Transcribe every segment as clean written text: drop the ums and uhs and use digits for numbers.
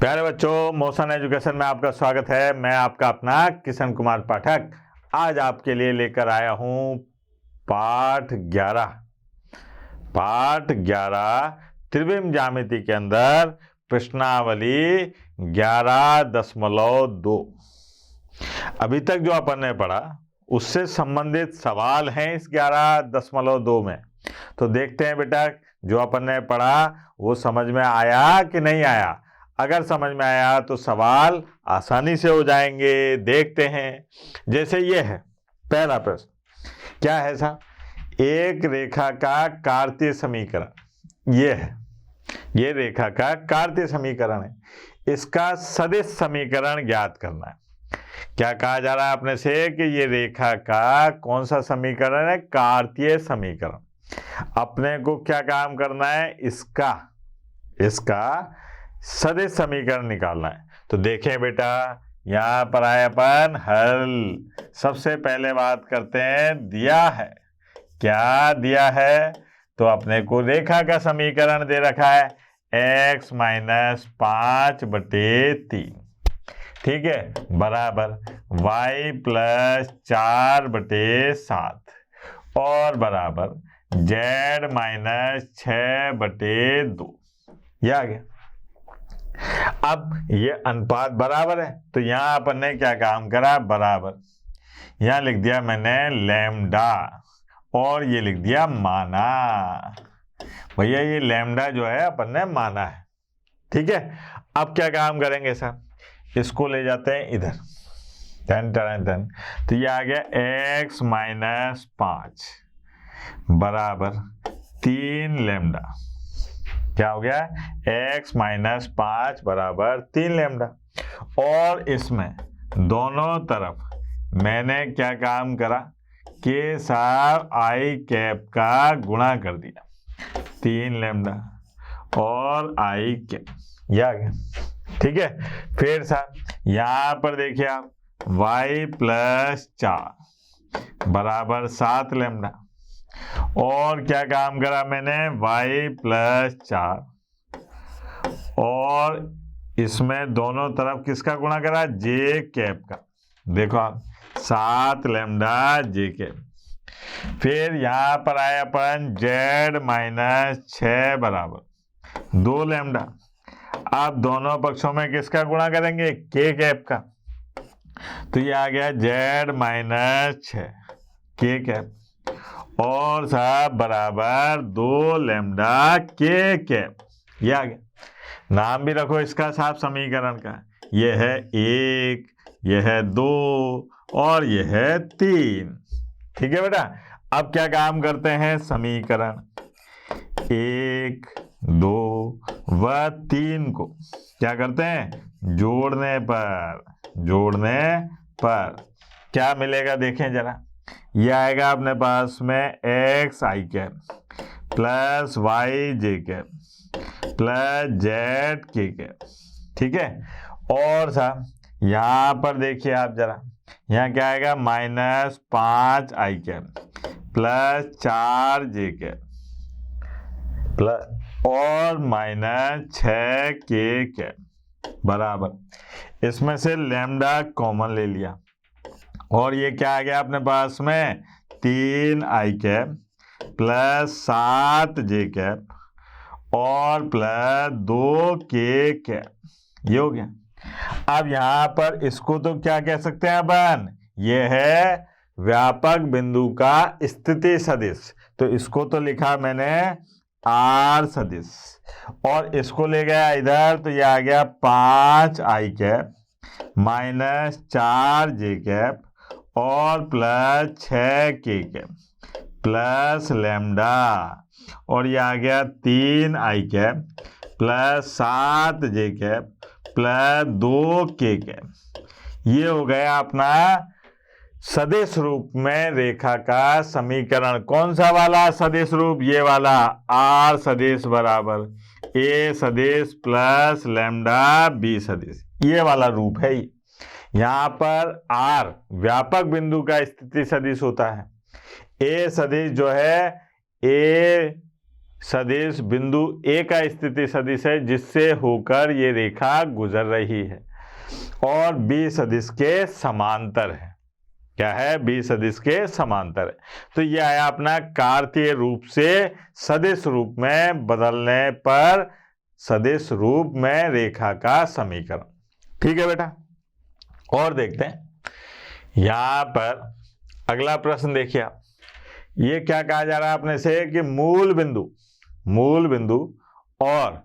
प्यारे बच्चों, motion education में आपका स्वागत है। मैं आपका अपना किशन कुमार पाठक आज आपके लिए लेकर आया हूं पाठ 11 त्रिविम ज्यामिति के अंदर प्रश्नावली 11.2। अभी तक जो अपन ने पढ़ा उससे संबंधित सवाल हैं इस 11.2 में। तो देखते हैं बेटा, जो अपन ने पढ़ा वो समझ में आया कि नहीं आया। अगर समझ में आया तो सवाल आसानी से हो जाएंगे। देखते हैं। जैसे ये है पहला प्रश्न, क्या है साहब? एक रेखा का कार्तीय समीकरण ये है, ये रेखा का कार्तीय समीकरण है, इसका सदिश समीकरण ज्ञात करना है। क्या कहा जा रहा है अपने से कि ये रेखा का कौन सा समीकरण है? कार्तीय समीकरण। अपने को क्या काम करना है? इसका सदिश समीकरण निकालना है। तो देखें बेटा, यहां पर आए अपन हल। सबसे पहले बात करते हैं, दिया है। क्या दिया है? तो अपने को रेखा का समीकरण दे रखा है x - 5/3, ठीक है, बराबर y + 4/7 और बराबर z - 6/2। ये आ गया। अब ये अनुपात बराबर है, तो यहां अपन ने क्या काम करा? बराबर यहां लिख दिया मैंने लैम्डा और ये लिख दिया माना। भैया ये लैम्डा जो है अपन ने माना है, ठीक है। अब क्या काम करेंगे साहब? इसको ले जाते हैं इधर, टन। तो ये आ गया x - 5 बराबर 3 लैम्डा। क्या हो गया? x - 5 बराबर 3 लैम्डा। और इसमें दोनों तरफ मैंने क्या काम करा कि साहब i कैप का गुणा कर दिया, 3 लैम्डा और i कैप, ये आ गया, ठीक है। फिर साहब यहां पर देखिए आप y + 4 बराबर 7 लैम्डा और क्या काम करा मैंने? y + 4 और इसमें दोनों तरफ किसका गुणा करा? j कैप का। देखो आप 7 लैम्डा j कैप। फिर यहां पर आए अपन z - 6 बराबर 2 लैम्डा। अब दोनों पक्षों में किसका गुणा करेंगे? k कैप का। तो ये आ गया z - 6 k कैप और साहब बराबर 2 लैम्डा k कैप। ये आ गया। नाम भी रखो इसका साहब समीकरण का। ये है 1, ये है 2 और ये है 3, ठीक है बेटा। अब क्या काम करते हैं? समीकरण 1, 2 व 3 को क्या करते हैं? जोड़ने पर क्या मिलेगा? देखें जरा। ये आएगा अपने पास में x i cap plus y j cap plus z k cap, ठीक है। और साहब यहां पर देखिए आप जरा, यहां क्या आएगा? -5 i cap plus 4 j cap plus और -6 k कैप बराबर, इसमें से लैम्डा कॉमन ले लिया और ये क्या आ गया अपने पास में? 3 i cap plus 7 j cap और प्लस 2 k कैप। ये हो गया। अब यहां पर इसको तो क्या कह सकते हैं अपन? ये है व्यापक बिंदु का स्थिति सदिश। तो इसको तो लिखा मैंने r सदिश और इसको ले गया इधर, तो ये आ गया 5 i cap minus 4 j cap और plus 6 k cap plus lambda और ये आ गया 3 i cap plus 7 j cap plus 2 k cap. ये हो गया अपना सदिश रूप में रेखा का समीकरण। कौन सा वाला सदिश रूप? ये वाला r सदिश बराबर a सदिश प्लस लैम्डा b सदिश, ये वाला रूप है। यहाँ पर r व्यापक बिंदु का स्थिति सदिश होता है, a सदिश जो है a सदिश बिंदु ए का स्थिति सदिश है जिससे होकर ये रेखा गुजर रही है और बी सदिश के समांतर है। क्या है? बी सदिश के समांतर है। तो ये आया अपना कार्तीय रूप से सदिश रूप में बदलने पर सदिश रूप में रेखा का समीकरण। ठीक है बेटा, और देखते हैं यहां पर अगला प्रश्न देखिए आप। ये क्या कहा जा रहा है अपने से कि मूल बिंदु और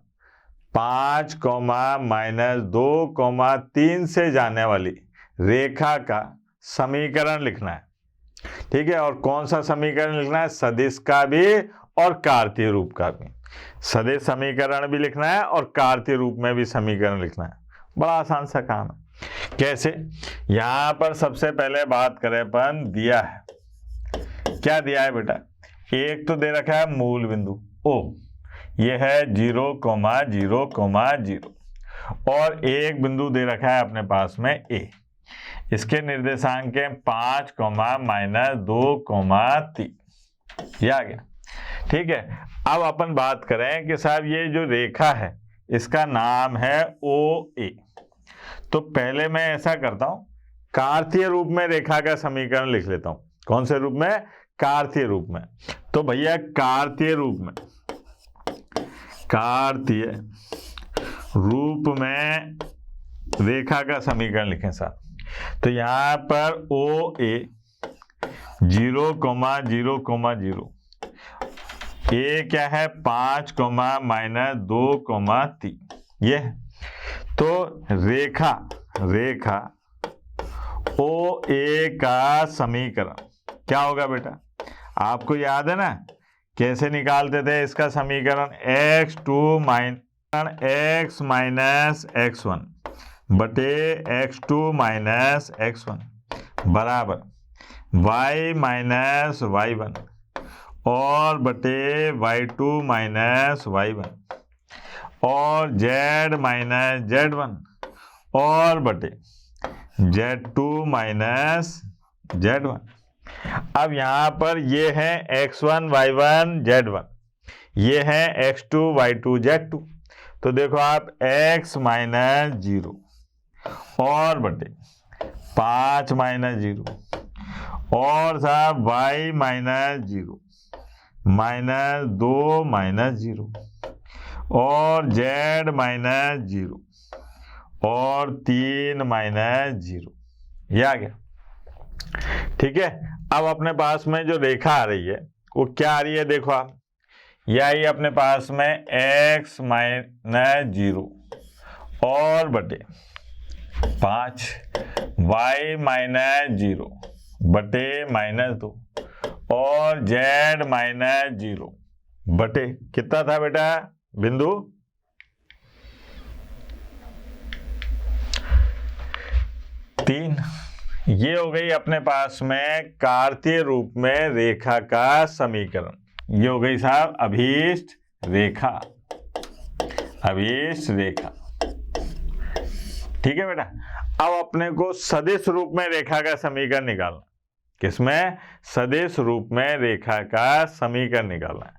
5, -2, 3 से जाने वाली रेखा का समीकरण लिखना है। ठीक है, और कौन सा समीकरण लिखना है? सदिश का भी और कार्तीय रूप का भी। सदिश समीकरण भी लिखना है और कार्तीय रूप में भी समीकरण लिखना है। बड़ा आसान सा काम है। कैसे? यहां पर सबसे पहले बात करें अपन, दिया है, क्या दिया है बेटा? एक तो दे रखा है मूल बिंदु ओ, ये है 0,0,0 और एक बिंदु दे रखा है अपने पास में ए। इसके निर्देशांक है 5, -2, 3। ये आ गया। ठीक है, अब अपन बात करें कि साहब ये जो रेखा है इसका नाम है ओ ए। तो पहले मैं ऐसा करता हूं, कार्तीय रूप में रेखा का समीकरण लिख लेता हूं। कौन से रूप में? कार्तीय रूप में। तो भैया कार्तीय रूप में रेखा का समीकरण लिखें साहब। तो यहां पर ओ ए 0,0,0 ए क्या है? 5, -2, 3 ये है। तो रेखा ओ ए का समीकरण क्या होगा बेटा? आपको याद है ना कैसे निकालते थे इसका समीकरण? x2 x - x1 बटे x2 - x1 बराबर y - y1 और बटे y2 - y1 और z - z1 और बटे z2 - z1। अब यहां पर ये है x1 y1 z1, ये है x2 y2 z2। तो देखो आप x - 0 और बटे 5 - 0 और साहब y - 0 -2 - 0 और z - 0 और 3 - 0। ये आ गया। ठीक है, अब अपने पास में जो रेखा आ रही है वो क्या आ रही है? देखो आप, यह आई अपने पास में x - 0 और बटे 5 y - 0 बटे -2 और z - 0 बटे कितना था बेटा बिंदु? 3। ये हो गई अपने पास में कार्तीय रूप में रेखा का समीकरण। ये हो गई साहब अभीष्ट रेखा। ठीक है बेटा, अब अपने को सदिश रूप में रेखा का समीकरण निकालना। किसमें? सदिश रूप में रेखा का समीकरण निकालना है।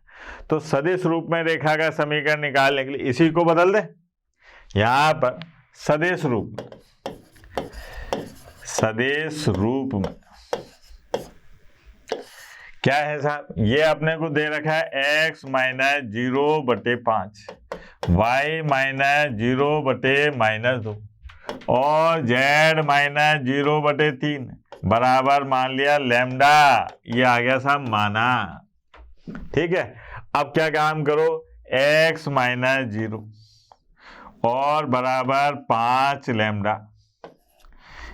तो सदिश रूप में रेखा का समीकरण निकालने के लिए इसी को बदल दे। यहां पर सदिश रूप में क्या है साहब? ये अपने को दे रखा है x - 0 बटे 5 y - 0 बटे -2 और z - 0 बटे 3 बराबर मान लिया लैम्डा। ये आ गया साहब माना। ठीक है, अब क्या काम करो? x - 0 और बराबर 5 लैम्डा।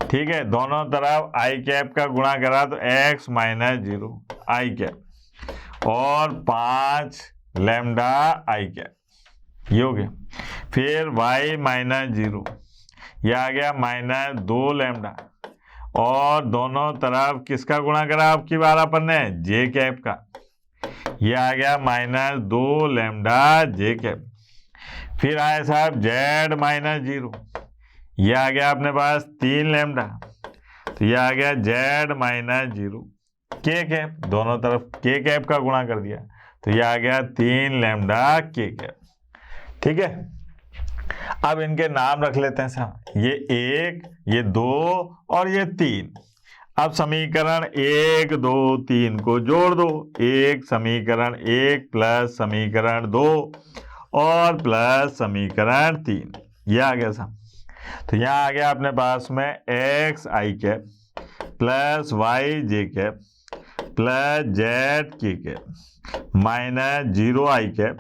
ठीक है, दोनों तरफ i कैप का गुणा करा तो x - 0 i कैप और 5 लैम्डा i कैप। ये हो गया। फिर y - 0 ये आ गया -2 लैम्डा और दोनों तरफ किसका गुणा करा आपकी बार अपन ने? j कैप का। ये आ गया -2 लैम्डा j कैप। फिर आए साहब z - 0, ये आ गया अपने पास 3 लैम्डा। तो ये आ गया z - 0 k कैप, दोनों तरफ k कैप का गुणा कर दिया तो ये आ गया 3 लैम्डा के कैप। ठीक है, अब इनके नाम रख लेते हैं साहब, ये 1, ये 2 और ये 3। अब समीकरण 1, 2, 3 को जोड़ दो। एक समीकरण 1 प्लस समीकरण 2 और प्लस समीकरण 3, ये आ गया साहब। तो यहाँ आ गया अपने पास में एक्स आई कैप प्लस वाई जे कैप प्लस जेड के कैप माइनस 0 आई कैप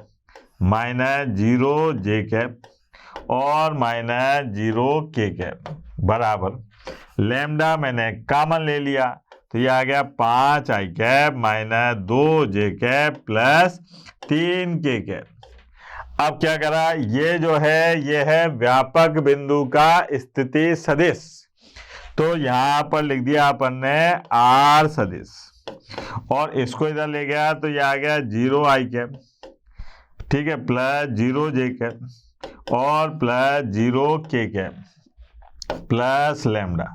माइनस 0 जे कैप और माइनस 0 के कैप बराबर लैम्डा मैंने कॉमन ले लिया, तो ये आ गया 5 आई कैप माइनस 2 जे कैप प्लस 3 के कैप। अब क्या करा, ये जो है ये है व्यापक बिंदु का स्थिति सदिश, तो यहां पर लिख दिया अपन ने आर सदिश और इसको इधर ले गया तो ये आ गया 0 आई कैप, ठीक है, प्लस 0 जे कैप और प्लस 0 के कैप प्लस लैम्डा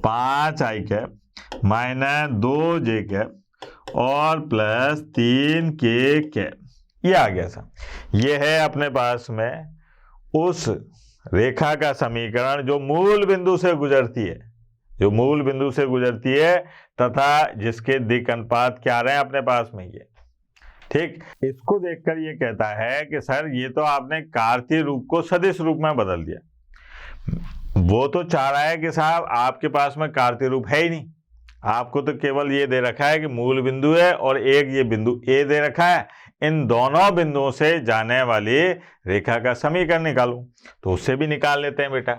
5 आई कैप माइनस 2 जे कैप और प्लस 3 के कैप, ये आ गया सर। ये है अपने पास में उस रेखा का समीकरण जो मूल बिंदु से गुजरती है, जो मूल बिंदु से गुजरती है तथा जिसके दिक् अनुपात क्या आ रहे हैं अपने पास में ये। ठीक, इसको देखकर ये कहता है कि सर ये तो आपने कार्तीय रूप को सदिश रूप में बदल दिया। वो तो चाह रहा है कि साहब आपके पास में कार्तीय रूप है ही नहीं, आपको तो केवल ये दे रखा है कि मूल बिंदु है और एक ये बिंदु ए दे रखा है, इन दोनों बिंदुओं से जाने वाली रेखा का समीकरण निकालूं, तो उससे भी निकाल लेते हैं बेटा।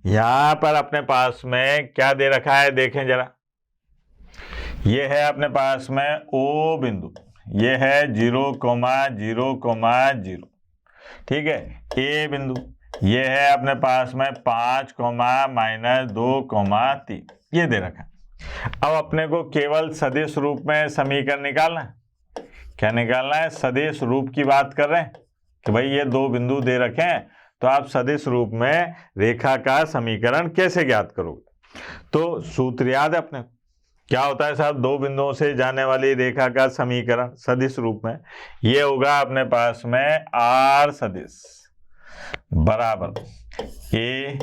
यहां पर अपने पास में क्या दे रखा है देखें जरा, ये है अपने पास में ओ बिंदु, ये है 0, 0, 0, ठीक है, ए बिंदु ये है अपने पास में 5, माइनस 2, 3, ये दे रखा है। अब अपने को केवल सदिश रूप में समीकरण निकालना है। क्या निकालना है, सदिश रूप की बात कर रहे हैं कि भाई ये दो बिंदु दे रखे हैं, तो आप सदिश रूप में रेखा का समीकरण कैसे ज्ञात करोगे। तो सूत्र याद है अपने क्या होता है साहब, दो बिंदुओं से जाने वाली रेखा का समीकरण सदिश रूप में ये होगा अपने पास में आर सदिश बराबर ए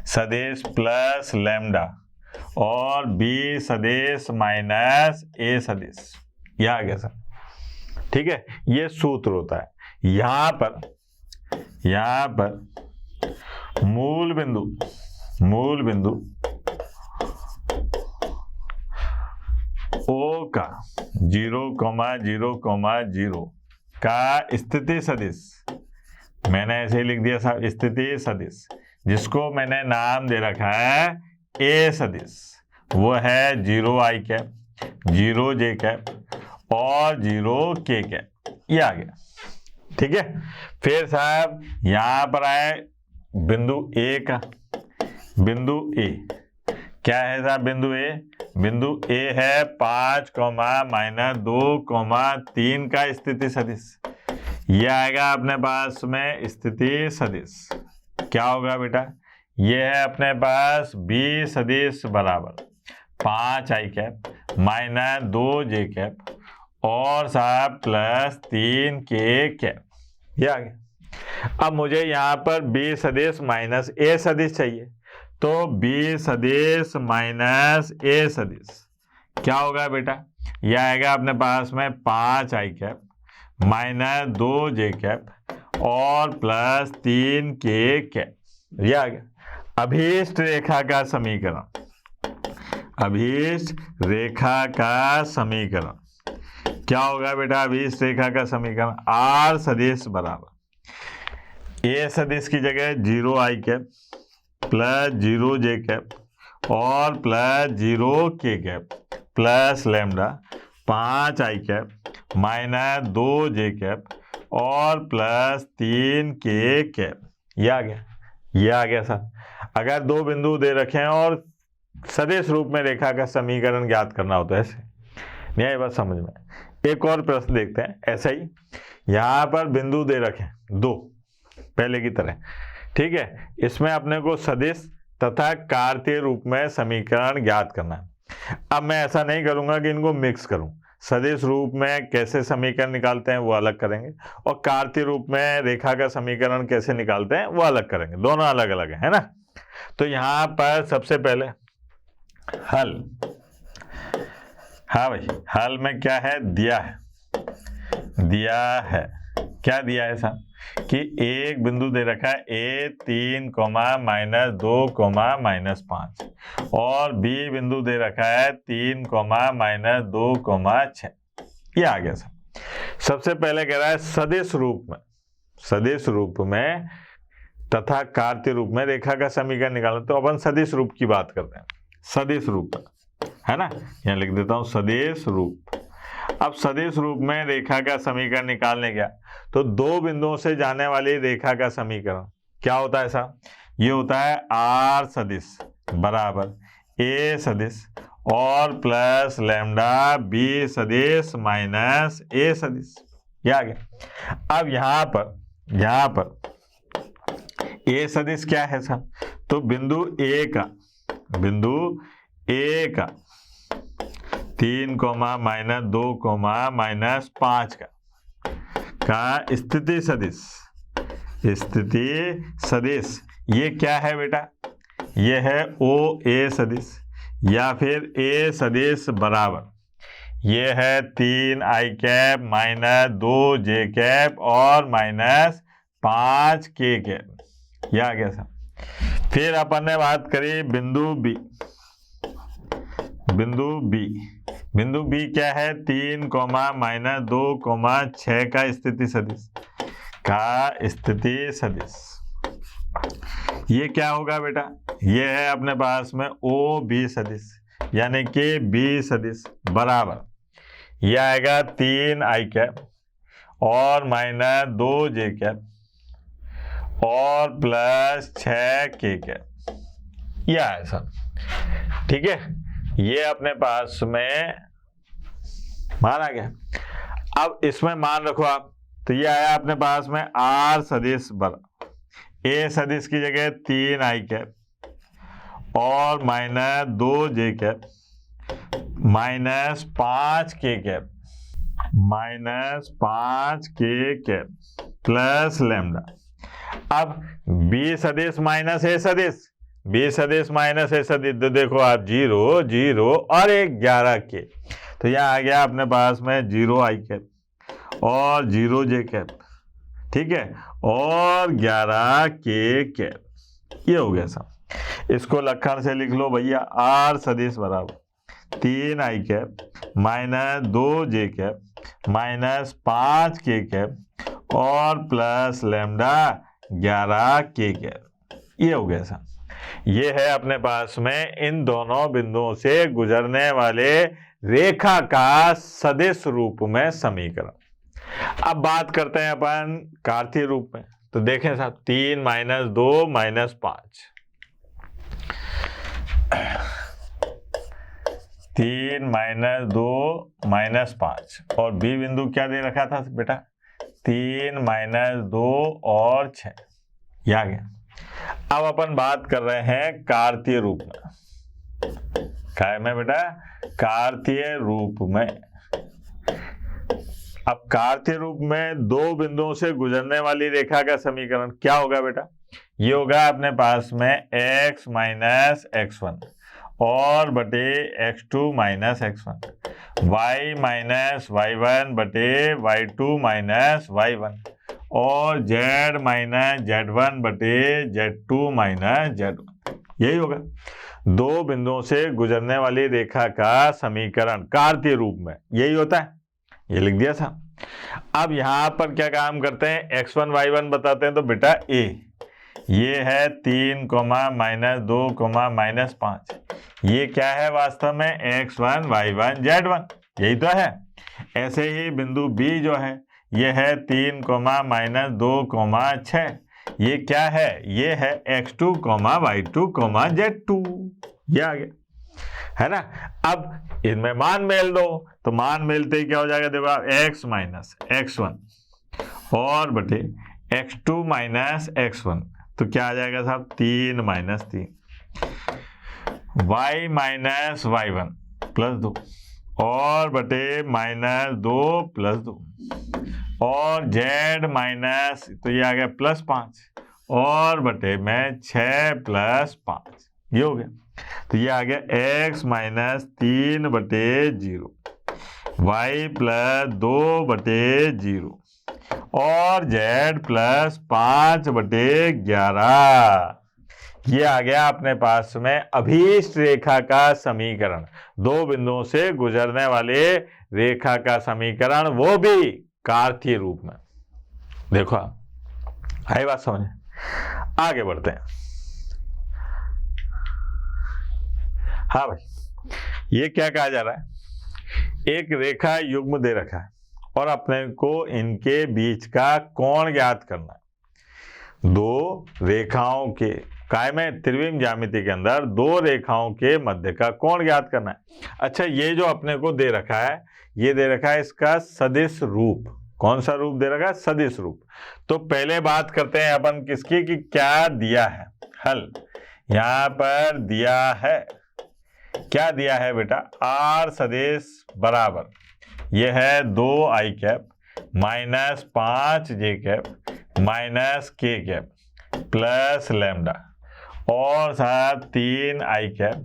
सदिश प्लस लैम्डा और बी सदिश माइनस ए सदिश, यह आ गया सर। ठीक है, ये सूत्र होता है। यहां पर मूल बिंदु ओ का 0, 0, 0 का स्थिति सदिश, मैंने ऐसे ही लिख दिया साहब स्थिति सदिश, जिसको मैंने नाम दे रखा है ए सदिश, वो है 0 आई कैप, 0 जे कैप और 0 के कैप, ये आ गया। ठीक है, फिर साहब यहां पर आए बिंदु ए का, बिंदु ए क्या है साहब, बिंदु ए है 5, माइनस 2, 3 का स्थिति सदिश, ये आएगा अपने पास में स्थिति सदिश। क्या होगा बेटा, ये है अपने पास बी सदिश बराबर 5 आई कैप माइनस 2 जे कैप और साहब प्लस 3 के कैप, ये आ गया। अब मुझे यहाँ पर बी सदिश माइनस ए सदिश चाहिए, तो बी सदिश माइनस ए सदिश क्या होगा बेटा, यह आएगा अपने पास में 5 आई कैप माइनस 2 जे कैप और प्लस 3 के कैप, यह आ गया। अभीष्ट रेखा का समीकरण, अभीष्ट रेखा का समीकरण क्या होगा बेटा, अभीष्ट रेखा का समीकरण आर सदिश बराबर ए सदिश की जगह 0 आई कैप प्लस 0 जे कैप और प्लस 0 के कैप प्लस लैम्डा 5 आई कैप माइनस 2 जे कैप और प्लस 3 के कैप, ये आ गया, ये आ गया सर। अगर दो बिंदु दे रखे हैं और सदिश रूप में रेखा का समीकरण ज्ञात करना हो तो ऐसे नहीं आई बात समझ में। एक और प्रश्न देखते हैं ऐसा ही, यहाँ पर बिंदु दे रखे हैं दो पहले की तरह, ठीक है, इसमें अपने को सदिश तथा कार्तीय रूप में समीकरण ज्ञात करना है। अब मैं ऐसा नहीं करूंगा कि इनको मिक्स करूं, सदिश रूप में कैसे समीकरण निकालते हैं वो अलग करेंगे, और कार्तीय रूप में रेखा का समीकरण कैसे निकालते हैं वो अलग करेंगे, दोनों अलग अलग है ना। तो यहाँ पर सबसे पहले हल, हाँ भाई, हल में क्या है, दिया है क्या दिया है साहब कि एक बिंदु दे रखा है A3, -2, -5 और B बिंदु दे रखा है 3, -2, 6। ये आ गया साहब। सबसे पहले कह रहा है सदिश रूप में तथा कार्तीय रूप में रेखा का समीकरण निकालना। तो अपन सदिश रूप की बात करते हैं, सदिश रूप है ना, यहाँ लिख देता हूं सदिश रूप। अब सदिश रूप में रेखा का समीकरण निकालने गया तो दो बिंदुओं से जाने वाली रेखा का समीकरण क्या होता है साहब, ये होता है R सदिश बराबर A सदिश और प्लस लैम्डा B सदिश माइनस A सदिश। ये आ गया। अब यहाँ पर A सदिश क्या है साहब, तो बिंदु A का 3, -2, -5 का स्थिति सदिश ये क्या है बेटा, ये है OA सदिश या फिर A सदिश बराबर ये है 3i कैप -2j कैप और -5k कैप। यह आ गया साहब। फिर अपन ने बात करी बिंदु बी क्या है, 3, -2, 6 का स्थिति सदिश। ये क्या होगा बेटा, ये है अपने पास में OB सदिश यानी कि B सदिश बराबर ये आएगा 3i कैप और -2j कैप और प्लस 6k कैप। यह है सर, ठीक है। ये अपने पास में मान आ गया। अब इसमें मान रखो आप, तो ये आया अपने पास में R सदिश बराबर A सदिश की जगह 3i कैप और -2j cap -5k cap plus lambda. अब B सदिश माइनस A सदिश, B सदिश माइनस A सदिश, तो देखो आप 0, 0 और 11k, तो यह आ गया अपने पास में 0i कैप और 0j कैप, ठीक है, और 11k कैप। ये हो गया सब। इसको लक्षण से लिख लो भैया, R सदिश बराबर 3i cap -2j cap -5k cap और प्लस लैम्डा 11k कैप। ये हो गया साहब। ये है अपने पास में इन दोनों बिंदुओं से गुजरने वाले रेखा का सदिश रूप में समीकरण। अब बात करते हैं अपन कार्तीय रूप में। तो देखें साहब, 3, -2, -5, 3, -2, -5 और B बिंदु क्या दे रखा था बेटा, 3, -2 और 6। ये आ गया। अब अपन बात कर रहे हैं कार्तीय रूप में। क्या में बेटा, कार्तीय रूप में। अब कार्तीय रूप में दो बिंदुओं से गुजरने वाली रेखा का समीकरण क्या होगा बेटा, ये होगा अपने पास में x माइनस x1 और बटे x2 minus x1, y minus y1 बटे y2 माइनस y1 और z माइनस z1 बटे z2 माइनस z1। यही होगा दो बिंदुओं से गुजरने वाली रेखा का समीकरण कार्तीय रूप में, यही होता है। ये लिख दिया था। अब यहाँ पर क्या काम करते हैं, x1 y1 बताते हैं। तो बेटा a ये है 3, -2, -5, ये क्या है वास्तव में x1 y1 z1, यही तो है। ऐसे ही बिंदु b जो है ये है 3, -2, 6, ये क्या है, ये है x2, y2, z2। ये आ गया है ना। अब इनमें मान मेल दो, तो मान मेलते ही क्या हो जाएगा, देखो x माइनस x1 और बटे x2 माइनस x1, तो क्या आ जाएगा साहब 3 - 3, y माइनस y1 +2 और बटे -2 + 2 और z माइनस, तो ये आ गया +5 और बटे में 6 + 5, ये हो गया। तो ये आ गया x - 3/0 y + 2/0 और z + 5/11। ये आ गया अपने पास में अभीष्ट रेखा का समीकरण, दो बिंदुओं से गुजरने वाले रेखा का समीकरण, वो भी कार्तीय रूप में। देखो आई बात समझ, आगे बढ़ते हैं। हाँ भाई, ये क्या कहा जा रहा है, एक रेखा युग्म दे रखा है और अपने को इनके बीच का कोण ज्ञात करना है। दो रेखाओं के काय में त्रिविम ज्यामिति के अंदर दो रेखाओं के मध्य का कोण ज्ञात करना है। अच्छा, ये जो अपने को दे रखा है, ये दे रखा है इसका सदिश रूप। कौन सा रूप दे रखा है, सदिश रूप। तो पहले बात करते हैं अपन किसकी, कि क्या दिया है हल। यहां पर दिया है, क्या दिया है बेटा, r सदिश बराबर, यह है 2i cap -5j cap -k cap plus lambda और साथ 3i cap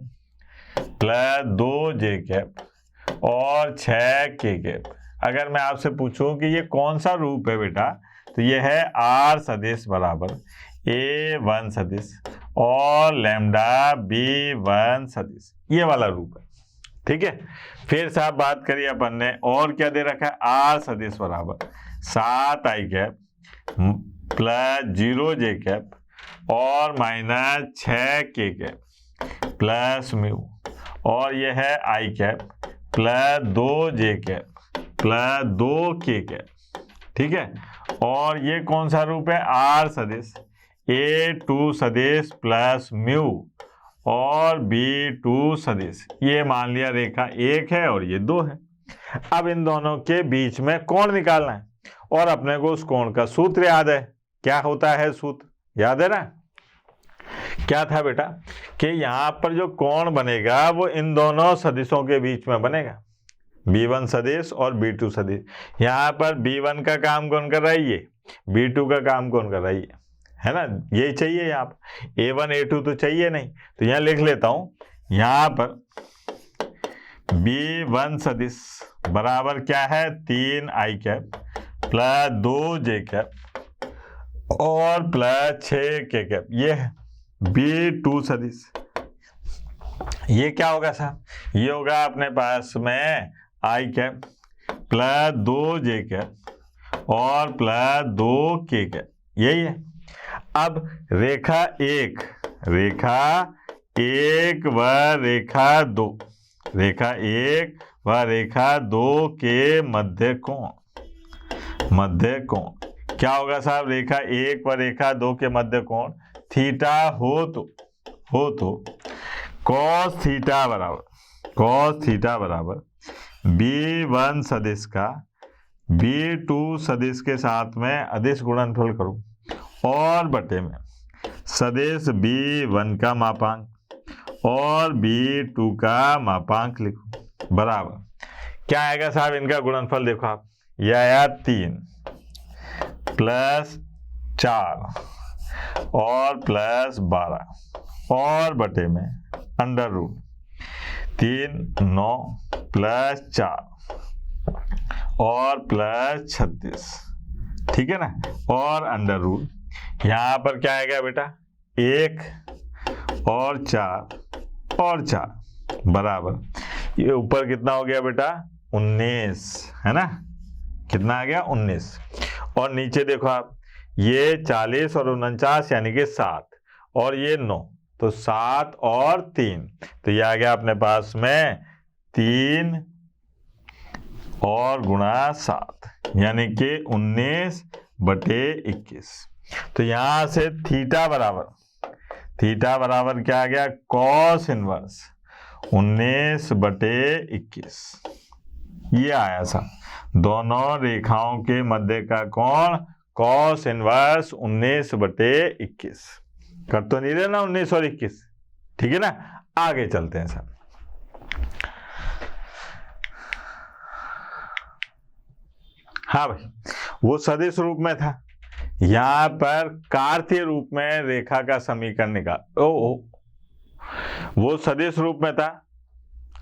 plus 2j cap और 6k कैप। अगर मैं आपसे पूछूं कि ये कौन सा रूप है बेटा, तो ये है r सदिश बराबर a1 सदिश और लैम्डा b1 सदिश, ये वाला रूप है। ठीक है, फिर साहब बात करिए अपन ने, और क्या दे रखा है, r सदिश बराबर 7i cap plus 0j cap और -6k कैप प्लस म्यू और ये है i cap plus 2j cap plus 2k cap. ठीक है, और ये कौन सा रूप है, r सदिश a2 सदिश प्लस म्यू और b2 सदिश। ये मान लिया रेखा एक है और ये दो है। अब इन दोनों के बीच में कोण निकालना है और अपने को उस कोण का सूत्र याद है। क्या होता है सूत्र, याद है ना, क्या था बेटा, कि यहां पर जो कोण बनेगा वो इन दोनों सदिशों के बीच में बनेगा, b1 सदिश और b2 सदिश। यहां पर b1 का काम कौन कर रहा है, ये b2 का काम कौन कर रहा है ना, यही चाहिए। यहाँ पर a1 a2 तो चाहिए नहीं, तो यहाँ लिख लेता हूं, यहाँ पर b1 सदिश बराबर क्या है, 3i cap plus 2j cap और प्लस 6k कैप, ये है b2 सदिश। ये क्या होगा साहब, ये होगा अपने पास में i cap plus 2j cap और प्लस 2k कैप, यही है। अब रेखा एक व रेखा दो, रेखा एक व रेखा दो के मध्य कोण क्या होगा साहब, रेखा एक व रेखा दो के मध्य कोण थीटा हो तो cos थीटा बराबर b1 सदिश का b2 सदिश के साथ में अदिश गुणनफल करूं और बटे में सदिश b1 का मापांक और b2 का मापांक लिखो बराबर क्या आएगा साहब, इनका गुणनफल देखो आप, यह आया 3 प्लस 4 और प्लस 12 और बटे में अंडर रूट 3 9 प्लस 4 और प्लस 36, ठीक है ना, और अंडर रूट यहाँ पर क्या आएगा बेटा, 1 और 4 बराबर, ये ऊपर कितना हो गया बेटा, 19 है ना, कितना आ गया 19, और नीचे देखो आप, ये 40 और 49 यानी कि 7 और ये 9, तो 7 और 3, तो ये आ गया अपने पास में 3 और गुणा 7 यानी कि 19/21। तो यहां से थीटा बराबर क्या आ गया, कॉस इनवर्स 19/21, ये आया सा। दोनों रेखाओं के मध्य का कोण कॉस इनवर्स 19/21, कर तो नहीं रहे ना 19 और 21, ठीक है ना। आगे चलते हैं सर, हाँ भाई, वो सदिश रूप में था, यहाँ पर कार्तीय रूप में रेखा का समीकरण निकाल। ओ वो सदिश रूप में था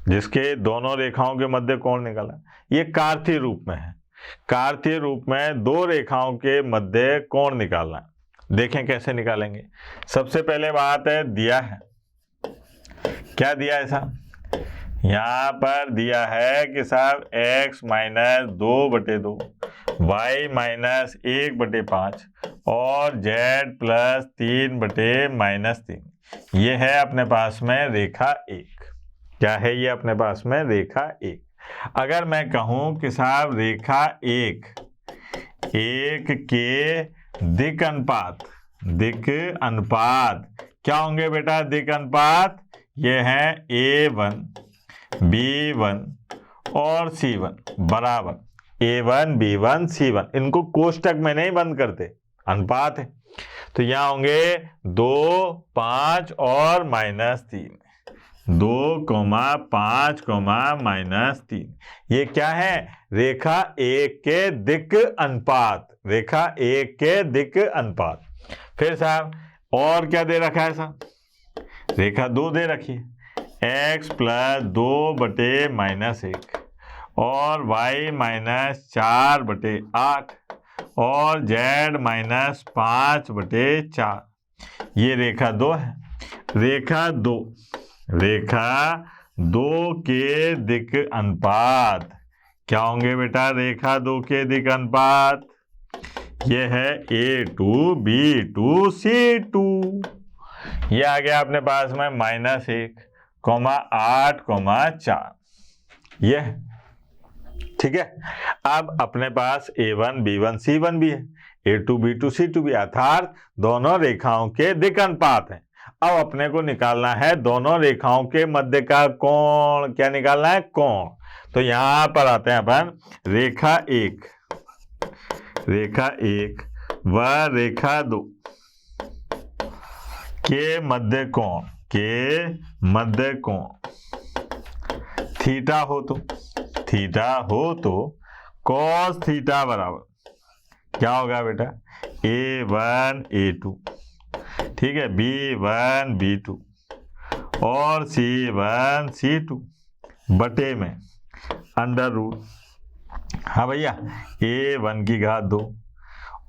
जिसके दोनों रेखाओं के मध्य कोण निकाला, ये कार्तीय रूप में है। कार्तीय रूप में दो रेखाओं के मध्य कोण निकालना, देखें कैसे निकालेंगे। सबसे पहले बात है, दिया है, क्या दिया है साहब, यहाँ पर दिया है कि साहब x माइनस 2/2, y माइनस 1/5 और z प्लस 3/-3, ये है अपने पास में रेखा एक। क्या है ये अपने पास में रेखा एक। अगर मैं कहूं कि साहब रेखा एक के दिक् अनुपात क्या होंगे बेटा, दिक् अनुपात ये है A1 B1 और C1 बराबर A1 B1 C1, इनको कोष्टक में नहीं बंद करते, अनुपात है। तो यहाँ होंगे 2, 5 और -3, 2, 5, -3। ये क्या है, रेखा एक के दिक् अनुपात, रेखा एक के दिक् अनुपात। फिर साहब और क्या दे रखा है साहब, रेखा 2 दे रखी है, x प्लस 2/-1 और y माइनस 4/8 और z माइनस 5/4, ये रेखा 2 है। रेखा 2 के दिक् अनुपात क्या होंगे बेटा, रेखा 2 के दिक् अनुपात ये है A2 B2 C2, ये आ गया अपने पास में -1, -8, -4, ये ठीक है। अब अपने पास A1 B1 C1 भी है, A2 B2 C2 भी, अर्थात दोनों रेखाओं के दिक् अनुपात है। अब अपने को निकालना है दोनों रेखाओं के मध्य का कोण, क्या निकालना है, कोण। तो यहां पर आते हैं अपन, रेखा एक व रेखा 2 के मध्य कोण थीटा हो तो कॉस थीटा बराबर क्या होगा बेटा, A1 A2, ठीक है, B1 B2 और C1 C2 बटे में अंडर रूट, हाँ भैया, A1 की घात 2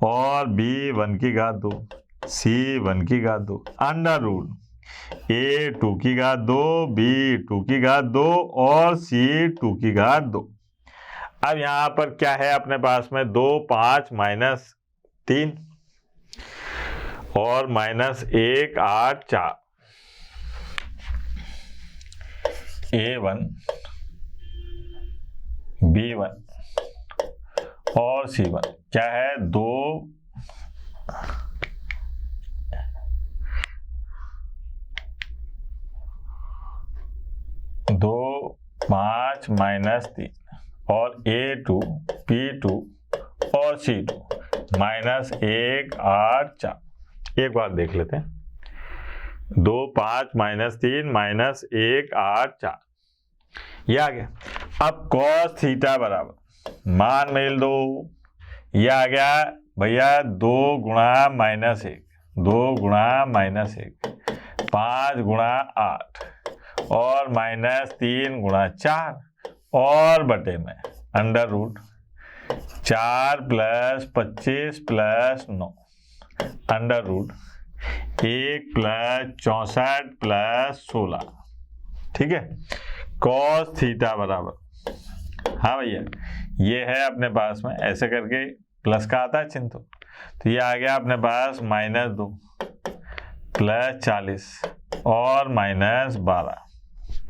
और B1 की घात 2 C1 की घात 2 अंडर रूट A2 की घात 2 B2 की घात 2 और C2 की घात 2। अब यहां पर क्या है अपने पास में, 2, 5 -3 और -1, 8, 4, A1 B1 और C1 क्या है, 2 5 -3 और A2 B2 और C2 -1, 8, 4। एक बार देख लेते हैं, 2, 5 -3 -1, 8, 4, ये आ गया। अब cos थीटा बराबर मान मेल दो, ये आ गया भैया 2 गुणा -1, 2 गुणा -1, 5 गुणा 8 और -3 गुणा 4 और बटे में अंडर रूट 4 + 25 + 9 अंडर रूट 1 + 64 + 16, ठीक है। cos थीटा बराबर, हाँ भैया, ये है अपने पास में, ऐसे करके प्लस का आता है चिन्ह, तो ये आ गया अपने पास -2 + 40 और -12,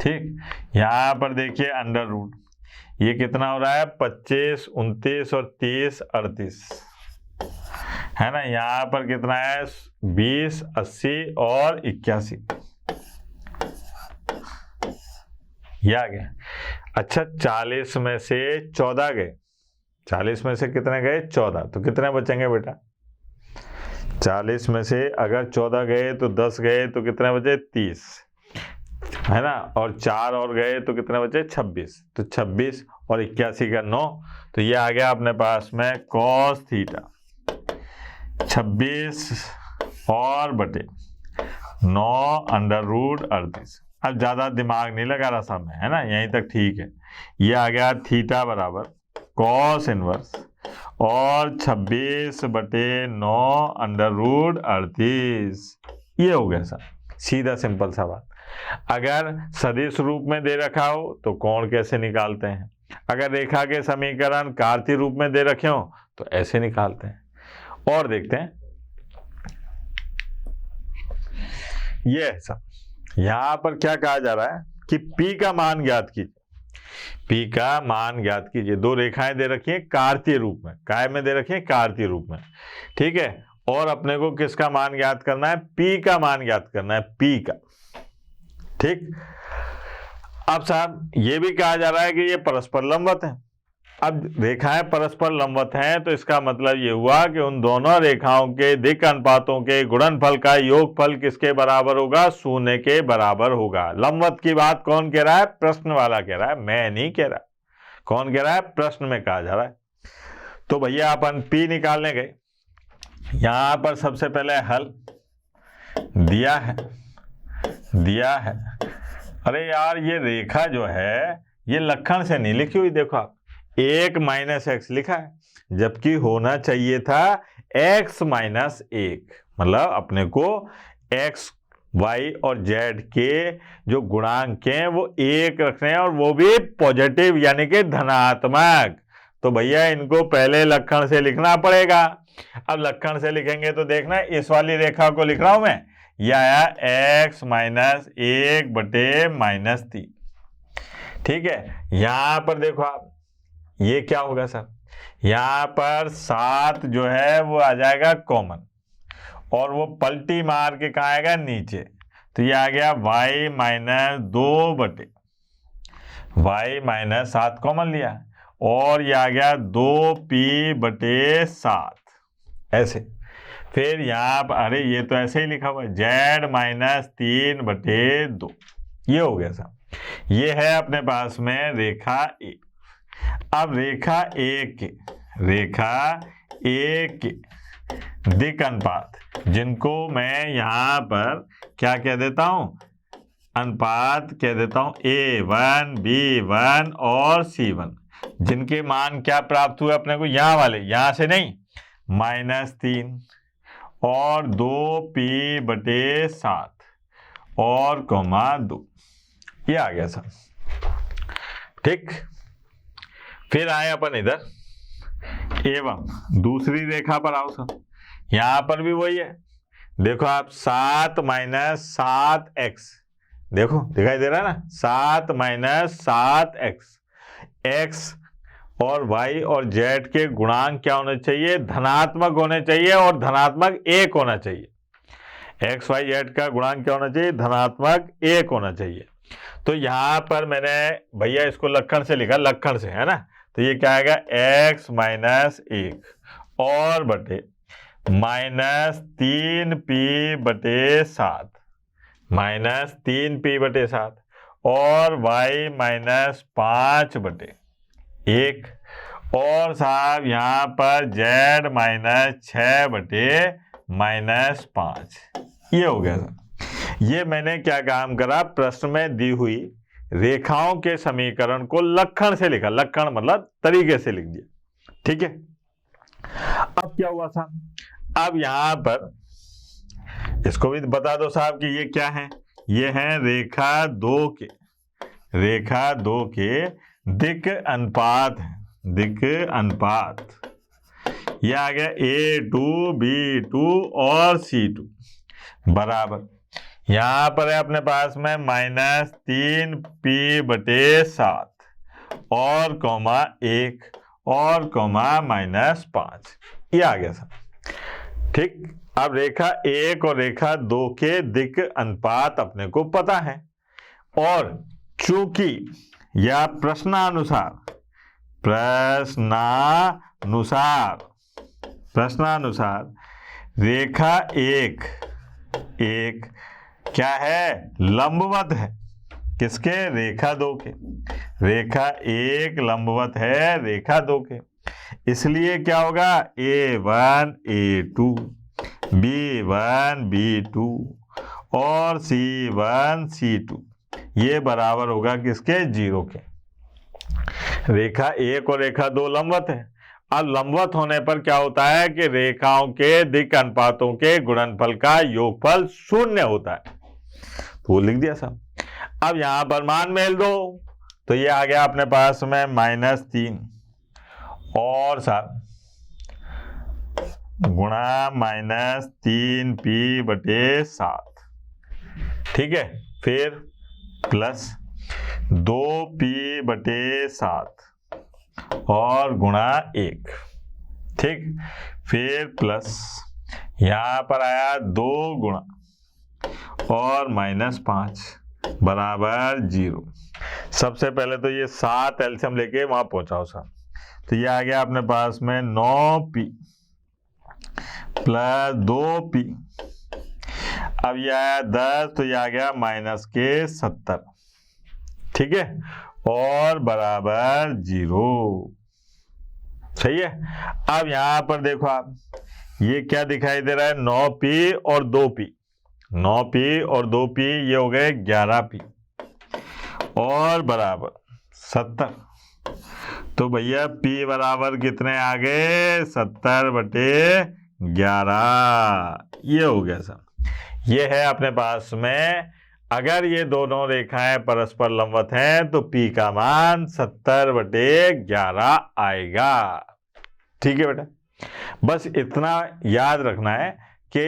ठीक। यहाँ पर देखिए अंडर रूट, ये कितना हो रहा है, 25, 29 और 30, 38, है ना। यहाँ पर कितना है, 20, 80 और 81, ये आ गया। अच्छा, 40 में से 14 गए, 40 में से कितने गए, 14, तो कितने बचेंगे बेटा, 40 में से अगर 14 गए तो 10 गए तो कितने बचे, 30, है ना, और 4 और गए तो कितने बचे 26, तो 26 और 81 का 9, तो ये आ गया अपने पास में cos थीटा 26 और बटे 9 अंडर रूट 38। अब ज्यादा दिमाग नहीं लगा रहा सामने, है ना, यहीं तक ठीक है। ये आ गया थीटा बराबर cos इनवर्स और 26 बटे 9 अंडर रूट 38। ये हो गया सर, सीधा सिंपल सा बात। अगर सदिश रूप में दे रखा हो तो कोण कैसे निकालते हैं, अगर रेखा के समीकरण कार्तीय रूप में दे रखे हो तो ऐसे निकालते हैं। और देखते हैं, ये सब यहां पर क्या कहा जा रहा है कि P का मान ज्ञात कीजिए, P का मान ज्ञात कीजिए। दो रेखाएं दे रखी है कार्तीय रूप में, काय में दे रखी है कार्तीय रूप में, ठीक है। और अपने को किसका मान ज्ञात करना है, P का मान ज्ञात करना है, P का, ठीक। अब साहब ये भी कहा जा रहा है कि ये परस्पर लंबवत है। अब रेखाएं परस्पर लंबवत हैं तो इसका मतलब ये हुआ कि उन दोनों रेखाओं के दिक् अनुपातों के गुणनफल का योगफल किसके बराबर होगा, 0 के बराबर होगा। लंबवत की बात कौन कह रहा है, प्रश्न वाला कह रहा है, मैं नहीं कह रहा। कौन कह रहा है, प्रश्न में कहा जा रहा है। तो भैया अपन P निकालने गए, यहां पर सबसे पहले हल दिया है। अरे यार ये रेखा जो है ये लक्षण से नहीं लिखी हुई, देखो आप 1 - x लिखा है, जबकि होना चाहिए था x - 1। मतलब अपने को x, y और z के जो गुणांक हैं वो 1 रखने हैं, और वो भी पॉजिटिव यानी कि धनात्मक। तो भैया इनको पहले लक्षण से लिखना पड़ेगा। अब लक्षण से लिखेंगे तो देखना, इस वाली रेखा को लिख रहा हूं मैं, यह आया x - 1 बटे -3, ठीक है। यहां पर देखो आप, ये क्या होगा सर, यहां पर 7 जो है वो आ जाएगा कॉमन, और वो पलटी मार के कहाँ आएगा, नीचे। तो ये आ गया y - 2 बटे y - 7 कॉमन लिया, और ये आ गया 2p बटे 7, ऐसे। फिर यहाँ पर, अरे ये तो ऐसे ही लिखा हुआ है, z - 3 बटे 2, ये हो गया साहब। ये है अपने पास में रेखा ए। अब रेखा ए के दिक् अनुपात, जिनको मैं यहाँ पर क्या कह देता हूं, अनुपात कह देता हूं, A1, B1 और C1, जिनके मान क्या प्राप्त हुए अपने को, यहाँ वाले, यहाँ से नहीं, -3 और 2p बटे 7 और कोमा 2, ये आ गया सर, ठीक। फिर आए अपन इधर एवं दूसरी रेखा पर आओ सर, यहां पर भी वही है। देखो आप 7 - 7x, देखो दिखाई दे रहा है ना, 7 - 7x, x और y और z के गुणांक क्या होने चाहिए, धनात्मक होने चाहिए, और धनात्मक 1 होना चाहिए। x, y, z का गुणांक क्या होना चाहिए, धनात्मक 1 होना चाहिए। तो यहां पर मैंने भैया इसको लक्षण से लिखा, लक्षण से, है ना। तो ये क्या आएगा, x - 1 और बटे -3p बटे 7, -3p बटे 7, और y - 5 बटे 1, और साहब यहाँ पर z - 6 बटे -5, ये हो गया सर। ये मैंने क्या काम करा, प्रश्न में दी हुई रेखाओं के समीकरण को लक्षण से लिखा, लक्षण मतलब तरीके से लिख दिया, ठीक है। अब क्या हुआ साहब, अब यहां पर इसको भी बता दो साहब कि ये क्या है, ये है रेखा 2 के दिक् अनुपात है, दिक् अनुपात। ये आ गया A2, B2 और C2 बराबर, यहां पर है अपने पास में -3p बटे 7 और कोमा 1 और कोमा -5, ये आ गया सर, ठीक। अब रेखा 1 और रेखा 2 के दिक् अनुपात अपने को पता है, और चूंकि यह प्रश्नानुसार रेखा 1 क्या है, लंबवत है, किसके? रेखा 2 के। रेखा 1 लंबवत है रेखा 2 के, इसलिए क्या होगा? A1 A2 B1 B2 और C1 C2 ये बराबर होगा किसके? 0 के। रेखा 1 और रेखा 2 लंबवत है। अब लंबवत होने पर क्या होता है कि रेखाओं के दिक् अनुपातों के गुणनफल का योगफल 0 होता है। तो वो लिख दिया साहब। अब यहां पर मान मेल दो, तो ये आ गया अपने पास में -3 और साहब गुणा -3p/7, ठीक है, फिर प्लस 2p/7 और गुणा 1, ठीक, फिर प्लस यहां पर आया 2 गुणा और -5 बराबर 0। सबसे पहले तो ये 7 एलसीएम लेके वहां पहुंचाओ साहब, तो ये आ गया अपने पास में 9p + 2p। अब ये आया 10, तो ये आ गया -70, ठीक है, और बराबर 0। सही है। अब यहां पर देखो आप, ये क्या दिखाई दे रहा है? 9p और 2p, 9p और 2p ये हो गए 11p और बराबर 70। तो भैया p बराबर कितने आ गए? 70/11। ये हो गया सर। ये है अपने पास में, अगर ये दोनों रेखाएं परस्पर लंबवत हैं तो p का मान 70/11 आएगा। ठीक है बेटा, बस इतना याद रखना है कि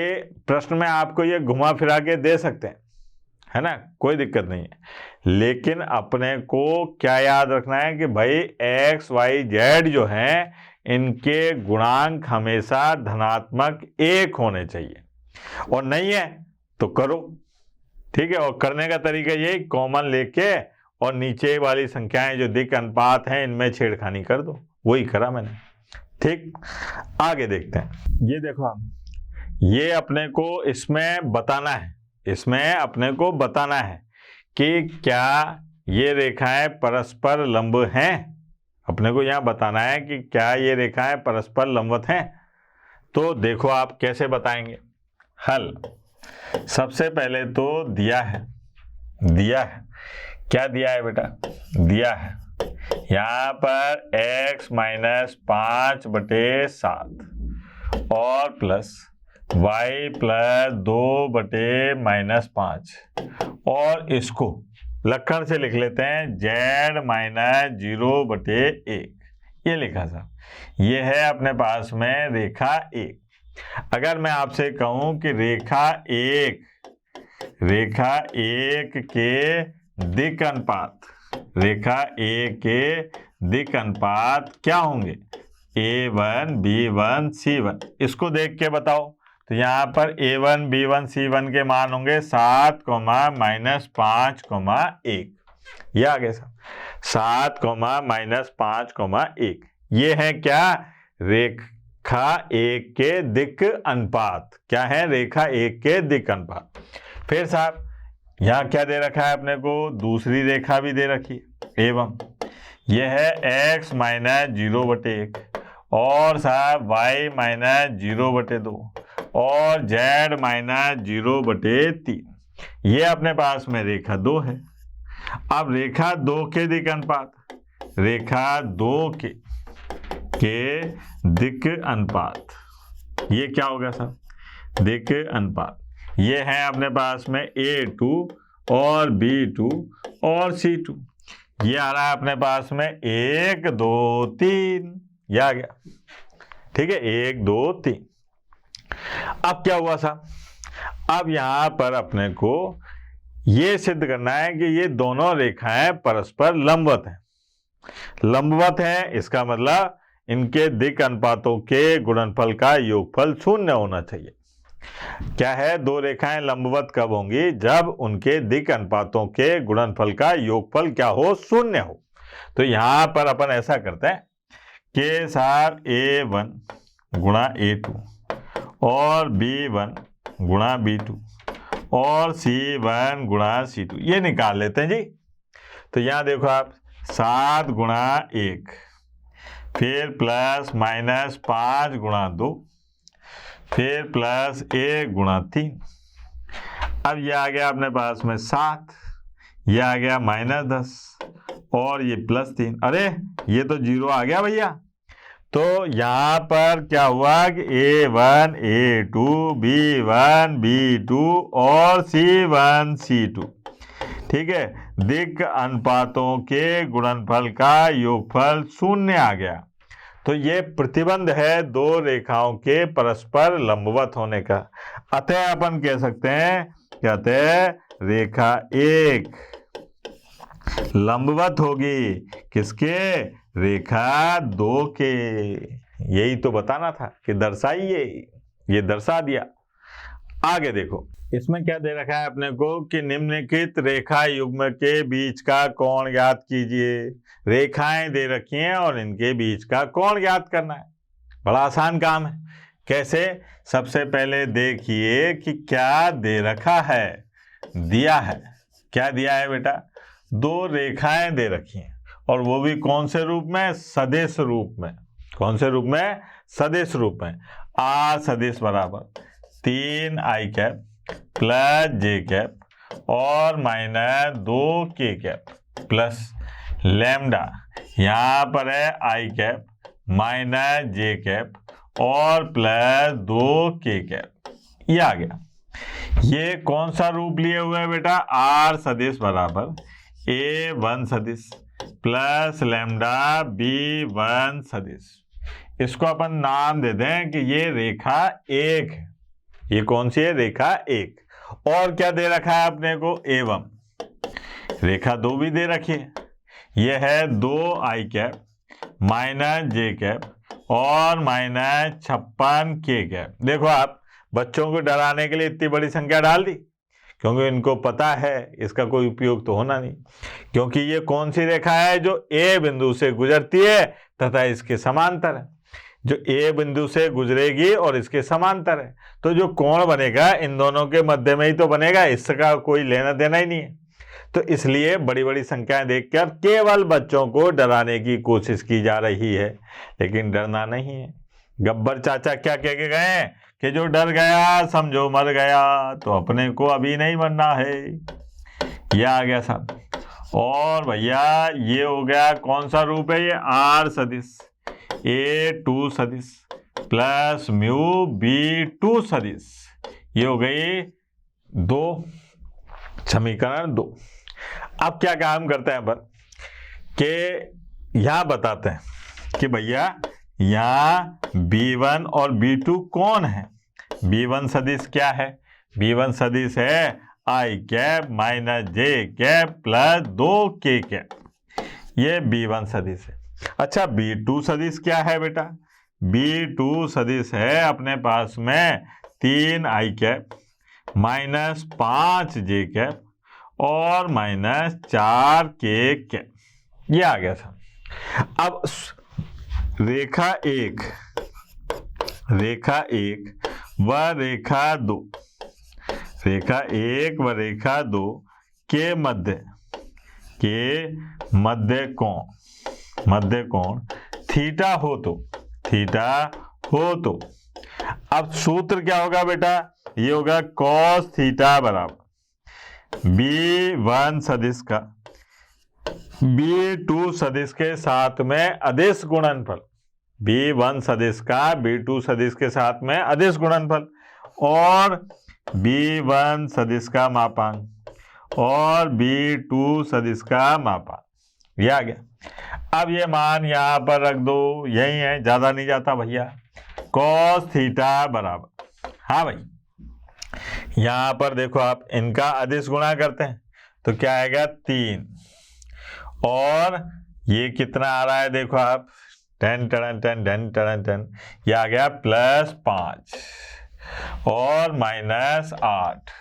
प्रश्न में आपको ये घुमा फिरा के दे सकते हैं, है ना, कोई दिक्कत नहीं है, लेकिन अपने को क्या याद रखना है कि भाई x y z जो हैं इनके गुणांक हमेशा धनात्मक 1 होने चाहिए, और नहीं है तो करो, ठीक है। और करने का तरीका यही, कॉमन लेके और नीचे वाली संख्याएं जो दिक् अनुपात हैं इनमें छेड़खानी कर दो, वही करा मैंने। ठीक, आगे देखते हैं। ये देखो आप, ये अपने को इसमें बताना है, इसमें अपने को बताना है कि क्या ये रेखाएं परस्पर लंब हैं। अपने को यहाँ बताना है कि क्या ये रेखाएं परस्पर लंबवत हैं। तो देखो आप कैसे बताएंगे। हल, सबसे पहले तो दिया है क्या दिया है बेटा? दिया है यहाँ पर x - 5/7 और प्लस y + 2/-5, और इसको लक्षण से लिख लेते हैं z - 0/1। ये लिखा था, ये है अपने पास में रेखा 1। अगर मैं आपसे कहूं कि रेखा 1 के दिक् अनुपात, रेखा 1 के दिक् अनुपात क्या होंगे? A1 B1 C1, इसको देख के बताओ। तो यहाँ पर A1 B1 C1 के मान होंगे 7, -5,1। ये आ गए सब, 7, -5,1। ये है क्या? रेखा 1 के दिक् अनुपात। क्या है? रेखा 1 के दिक् अनुपात। फिर साहब यहाँ क्या दे रखा है अपने को? दूसरी रेखा भी दे रखी है, एवं यह है x - 0/1 और साहब y - 0/2 और z - 0/3। ये अपने पास में रेखा 2 है। अब रेखा 2 के दिक् अनुपात, रेखा 2 के दिक् अनुपात, ये क्या होगा साहब? दिक् अनुपात ये है अपने पास में A2 और B2 और C2। ये आ रहा है अपने पास में 1 2 3, ये आ गया, ठीक है, 1 2 3। अब क्या हुआ साहब? अब यहां पर अपने को ये सिद्ध करना है कि ये दोनों रेखाएं परस्पर लंबवत हैं। लंबवत हैं इसका मतलब इनके दिक् अनुपातों के गुणनफल का योगफल 0 होना चाहिए। क्या है? दो रेखाएं लंबवत कब होंगी? जब उनके दिक् अनुपातों के गुणनफल का योगफल क्या हो? 0 हो। तो यहां पर अपन ऐसा करते हैं कि साहब A1 × A2 और B1 × B2 और C1 गुणा C2 ये निकाल लेते हैं जी। तो यहाँ देखो आप 7 गुणा 1, फिर प्लस माइनस 5 गुणा 2, फिर प्लस 1 गुणा 3। अब ये आ गया अपने पास में 7, ये आ गया -10 और ये +3। अरे ये तो 0 आ गया भैया। तो यहाँ पर क्या हुआ कि A1 A2 B1 B2 और C1 C2, ठीक है, दिक् अनुपातों के गुणनफल का योगफल 0 आ गया। तो ये प्रतिबंध है दो रेखाओं के परस्पर लंबवत होने का। अतः अपन कह सकते हैं, कहते हैं रेखा 1 लंबवत होगी किसके, रेखा 2 के। यही तो बताना था कि दर्शाइए, ये दर्शा दिया। आगे देखो इसमें क्या दे रखा है अपने को कि निम्नलिखित रेखा युग्म के बीच का कोण ज्ञात कीजिए। रेखाएं दे रखी हैं और इनके बीच का कोण ज्ञात करना है। बड़ा आसान काम है। कैसे, सबसे पहले देखिए कि क्या दे रखा है। दिया है, क्या दिया है बेटा, दो रेखाएं दे रखी हैं और वो भी कौन से रूप में, सदिश रूप में। कौन से रूप में, सदिश रूप में। आ सदिश बराबर 3i कैप प्लस जे कैप और -2k कैप प्लस लैम्डा, यहाँ पर है i cap minus J cap और प्लस 2k कैप। ये आ गया। ये कौन सा रूप लिए हुए है बेटा, r सदिश बराबर a1 सदिश प्लस लैम्डा b1 सदिश। इसको अपन नाम दे दें कि ये रेखा 1 है। ये कौन सी है, रेखा 1। और क्या दे रखा है अपने को, एवं रेखा 2 भी दे रखी है। ये है 2i कैप माइनस जे कैप और -56k कैप। देखो आप बच्चों को डराने के लिए इतनी बड़ी संख्या डाल दी, क्योंकि इनको पता है इसका कोई उपयोग तो होना नहीं। क्योंकि ये कौन सी रेखा है, जो A बिंदु से गुजरती है तथा इसके समांतर है। जो A बिंदु से गुजरेगी और इसके समांतर है, तो जो कोण बनेगा इन दोनों के मध्य में ही तो बनेगा, इसका कोई लेना देना ही नहीं है। तो इसलिए बड़ी बड़ी संख्याएं देखकर केवल बच्चों को डराने की कोशिश की जा रही है, लेकिन डरना नहीं है। गब्बर चाचा क्या कह के गए कि जो डर गया समझो मर गया, तो अपने को अभी नहीं मरना है। यह आ गया साहब। और भैया ये हो गया कौन सा रूप है, ये r सदिश a2 सदिश प्लस म्यू b2 सदिश। ये हो गई 2, समीकरण 2। अब क्या काम करते हैं अपन कि यहां बताते हैं कि भैया यहाँ b1 और b2 कौन है। b1 सदिश क्या है, b1 सदिश है i cap minus J cap plus 2k cap. ये b1 सदिश है। अच्छा b2 सदिश क्या है बेटा, b2 सदिश है अपने पास में 3i cap minus 5j cap और -4k कैप। ये आ गया था। अब रेखा 1 व रेखा 2, रेखा 1 व रेखा 2 के मध्य कोण थीटा हो तो अब सूत्र क्या होगा बेटा, ये होगा cos थीटा बराबर b1 सदिश का b2 सदिश के साथ में अदिश गुणनफल, b1 सदिश का b2 सदिश के साथ में अदिश गुणनफल और b1 सदिश का मापांक और b2 सदिश का मापांक। ये आ गया। अब ये मान यहाँ पर रख दो, यही है, ज्यादा नहीं जाता भैया। cos थीटा बराबर, हाँ भाई, यहाँ पर देखो आप इनका अदिश गुणा करते हैं तो क्या आएगा 3 और ये कितना आ रहा है देखो आप 10 ये आ गया +5 और -8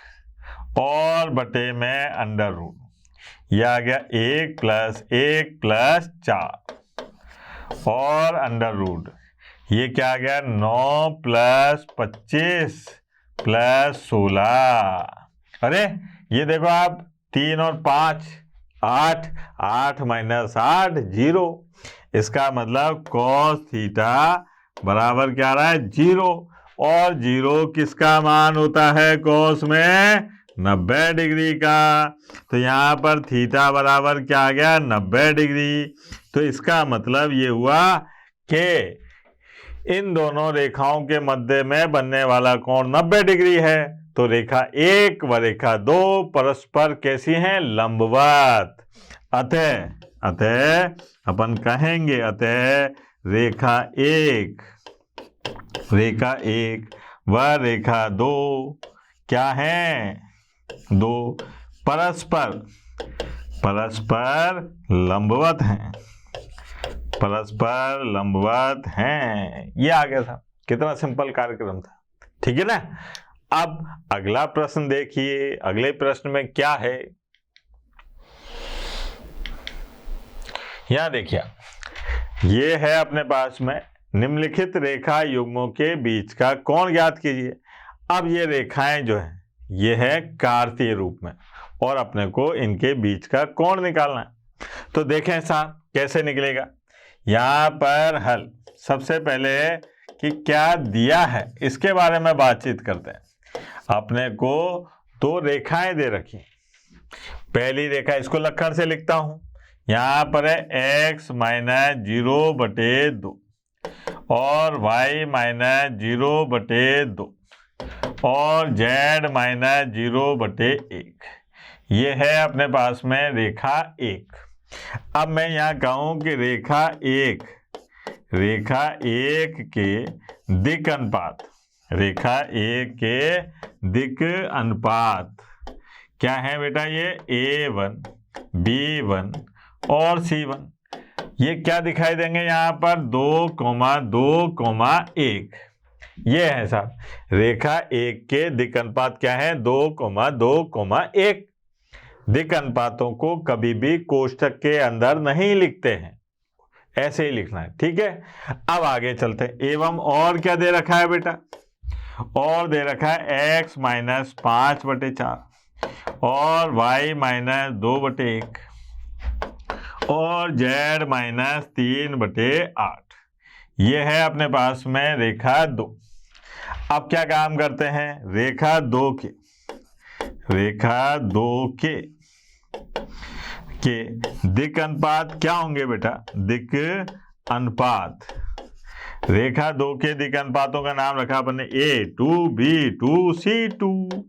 और बटे में अंडर रूट, यह आ गया 1 + 1 + 4 और अंडर रूट, ये क्या आ गया 9 + 25 + 16। अरे ये देखो आप, 3 और 5 8, 8 माइनस 8 0। इसका मतलब कॉस थीटा बराबर क्या आ रहा है, 0। और 0 किसका मान होता है कॉस में, 90 डिग्री का। तो यहाँ पर थीटा बराबर क्या आ गया, 90 डिग्री। तो इसका मतलब ये हुआ कि इन दोनों रेखाओं के मध्य में बनने वाला कोण 90 डिग्री है। तो रेखा 1 व रेखा 2 परस्पर कैसी हैं, लंबवत। अतः अपन कहेंगे, अतः रेखा 1 व रेखा 2 क्या है, 2 परस्पर लंबवत हैं, परस्पर लंबवत हैं। ये आ गया था, कितना सिंपल कार्यक्रम था, ठीक है ना। अब अगला प्रश्न देखिए, अगले प्रश्न में क्या है, यहां देखिए, ये है अपने पास में, निम्नलिखित रेखा युग्मों के बीच का कोण ज्ञात कीजिए। अब ये रेखाएं जो है ये है कार्तीय रूप में, और अपने को इनके बीच का कोण निकालना है। तो देखें साहब कैसे निकलेगा। यहाँ पर हल, सबसे पहले कि क्या दिया है इसके बारे में बातचीत करते हैं। अपने को 2 रेखाएं दे रखी। पहली रेखा, इसको लक्षण से लिखता हूं, यहाँ पर है x माइनस 0/2 और y माइनस 0/2 और z माइनस 0/1। ये है अपने पास में रेखा 1। अब मैं यहाँ कहूँ कि रेखा 1 के दिक् अनुपात, रेखा 1 के दिक् अनुपात क्या है बेटा, ये A1, B1 और C1। ये क्या दिखाई देंगे यहाँ पर, 2,2,1। ये है साहब, रेखा 1 के दिक् अनुपात क्या है, 2,2,1। दिक् अनुपातों को कभी भी कोष्ठक के अंदर नहीं लिखते हैं, ऐसे ही लिखना है, ठीक है। अब आगे चलते हैं। एवं और क्या दे रखा है बेटा, और दे रखा है x माइनस 5/4 और y माइनस 2/1 और z माइनस 3/8। ये है अपने पास में रेखा 2। अब क्या काम करते हैं, रेखा 2 के दिक् अनुपात क्या होंगे बेटा, दिक् अनुपात। रेखा 2 के दिक् अनुपातों का नाम रखा अपने A2, B2, C2।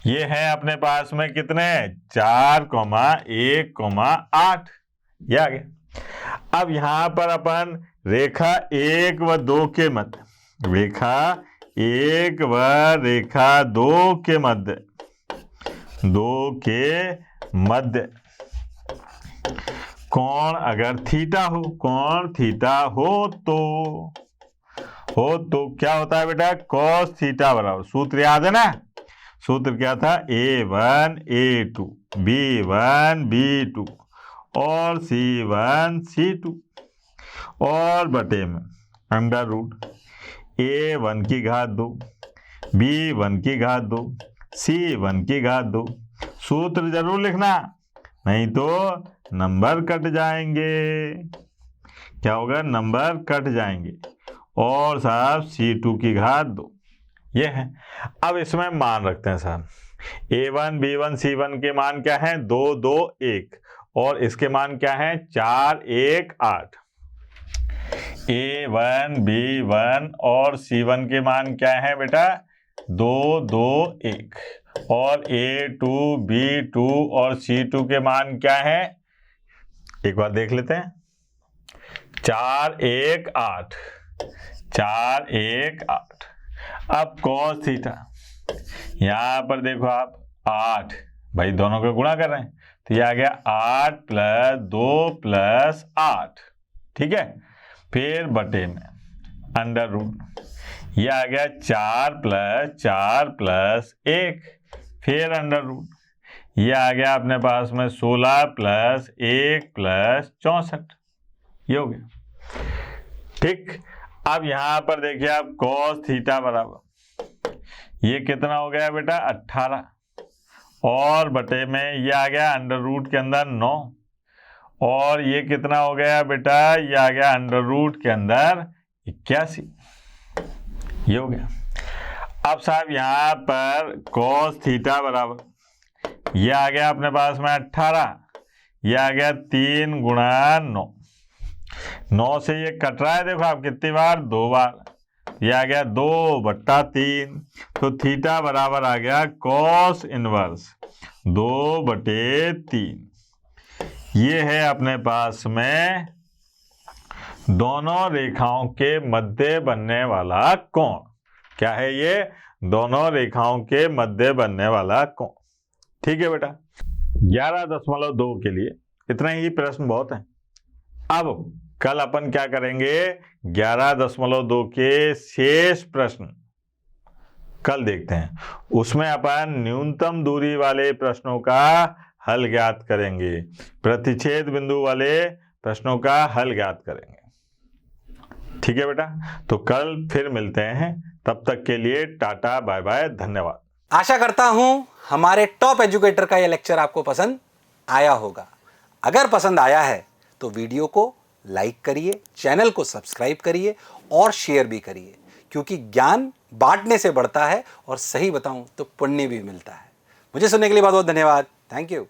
ये है अपने पास में कितने, 4,1,8। ये आ गया। अब यहां पर अपन रेखा 1 व 2 के मध्य, रेखा 1 व रेखा 2 के मध्य, 2 के मध्य कोण अगर थीटा हो, कोण थीटा हो तो क्या होता है बेटा, cos थीटा बराबर, सूत्र याद है ना, सूत्र क्या था, A1 A2 B1 B2 और C1 C2 और बटे में अंडर रूट A1 की घात 2 B1 की घात 2 C1 की घात 2। सूत्र जरूर लिखना, नहीं तो नंबर कट जाएंगे। क्या होगा, नंबर कट जाएंगे। और साहब C2 की घात 2 ये है। अब इसमें मान रखते हैं साहब, A1 B1 C1 के मान क्या है, 2 2 1 और इसके मान क्या है, 4 1 8। A1 B1 और C1 के मान क्या है बेटा, 2 2 1 और A2 B2 और C2 के मान क्या है, एक बार देख लेते हैं, 4 1 8 4 1 8। अब cos थीटा, यहां पर देखो आप 8, भाई दोनों का गुणा कर रहे हैं तो ये आ गया 8 + 2 + 8, ठीक है। फिर बटे में अंडर रूट, ये आ गया 4 + 4 + 1, फिर अंडर रूट, ये आ गया अपने पास में 16 + 1 + 64, ये हो गया, ठीक। अब यहां पर देखिए आप cos थीटा बराबर, ये कितना हो गया बेटा, 18 और बटे में ये आ गया अंडर रूट के अंदर 9, और ये कितना हो गया बेटा, ये आ गया अंडर रूट के अंदर 81, ये हो गया। अब साहब यहाँ पर cos थीटा बराबर ये आ गया अपने पास में 18, ये आ गया 3 गुणा 9, 9 से ये कट रहा है, देखो आप कितनी बार, 2 बार, ये आ गया 2/3, तो थीटा बराबर आ गया cos इनवर्स 2/3। ये है अपने पास में दोनों रेखाओं के मध्य बनने वाला कोण। क्या है ये? दोनों रेखाओं के मध्य बनने वाला कोण। ठीक है बेटा, 11.2 के लिए इतना ही प्रश्न बहुत है। अब कल अपन क्या करेंगे, 11.2 के शेष प्रश्न कल देखते हैं, उसमें अपन न्यूनतम दूरी वाले प्रश्नों का हल ज्ञात करेंगे, प्रतिच्छेद बिंदु वाले प्रश्नों का हल ज्ञात करेंगे। ठीक है बेटा, तो कल फिर मिलते हैं, तब तक के लिए टाटा बाय बाय, धन्यवाद। आशा करता हूं हमारे टॉप एजुकेटर का यह लेक्चर आपको पसंद आया होगा। अगर पसंद आया है तो वीडियो को लाइक करिए, चैनल को सब्सक्राइब करिए और शेयर भी करिए, क्योंकि ज्ञान बांटने से बढ़ता है और सही बताऊं तो पुण्य भी मिलता है। मुझे सुनने के लिए बहुत बहुत धन्यवाद। Thank you.